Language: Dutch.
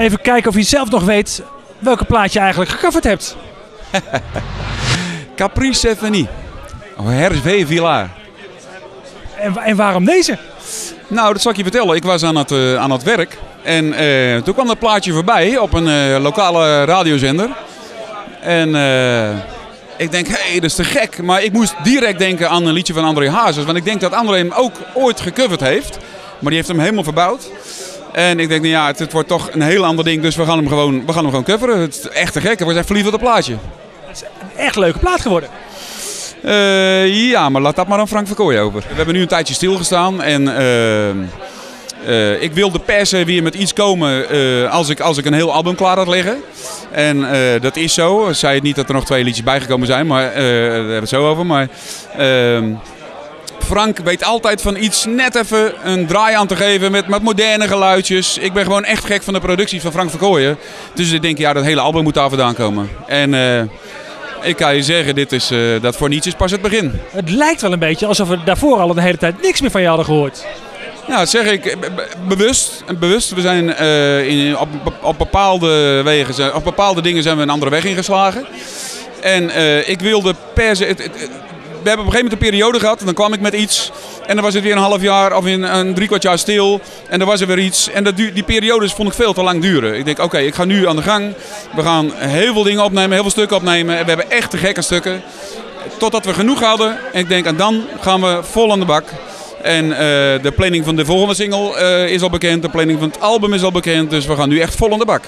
Even kijken of je zelf nog weet welke plaat je eigenlijk gecoverd hebt. Caprice Symphony. Hervé Villard. En waarom deze? Nou, dat zal ik je vertellen. Ik was aan het werk. En toen kwam dat plaatje voorbij op een lokale radiozender. En ik denk, hé, dat is te gek. Maar ik moest direct denken aan een liedje van André Hazes. Want ik denk dat André hem ook ooit gecoverd heeft. Maar die heeft hem helemaal verbouwd. En ik denk, nou ja, het wordt toch een heel ander ding. Dus we gaan hem gewoon coveren. Het is echt te gek. Ik was echt verliefd op het plaatje. Het is een echt leuke plaat geworden. Ja, maar laat dat maar aan Frank Verkooyen over. We hebben nu een tijdje stilgestaan. En ik wilde per se weer met iets komen als ik een heel album klaar had liggen. En dat is zo. Ik zei het niet dat er nog 2 liedjes bijgekomen zijn, maar daar hebben we het zo over. Maar Frank weet altijd van iets net even een draai aan te geven met moderne geluidjes. Ik ben gewoon echt gek van de producties van Frank Verkooyen. Dus ik denk, ja, dat hele album moet daar vandaan komen. En ik kan je zeggen, dit is, dat voor niets is pas het begin. Het lijkt wel een beetje alsof we daarvoor al de hele tijd niks meer van je hadden gehoord. Ja, dat zeg ik bewust. We zijn op bepaalde wegen, op bepaalde dingen zijn we een andere weg ingeslagen. En ik wilde per se... We hebben op een gegeven moment een periode gehad. En dan kwam ik met iets. En dan was het weer een half jaar of een 3/4 jaar stil. En dan was er weer iets. En die periodes vond ik veel te lang duren. Ik denk, oké, ik ga nu aan de gang. We gaan heel veel dingen opnemen, heel veel stukken opnemen. En we hebben echt te gekke stukken. Totdat we genoeg hadden. En ik denk, en dan gaan we vol aan de bak. En de planning van de volgende single is al bekend. De planning van het album is al bekend. Dus we gaan nu echt vol aan de bak.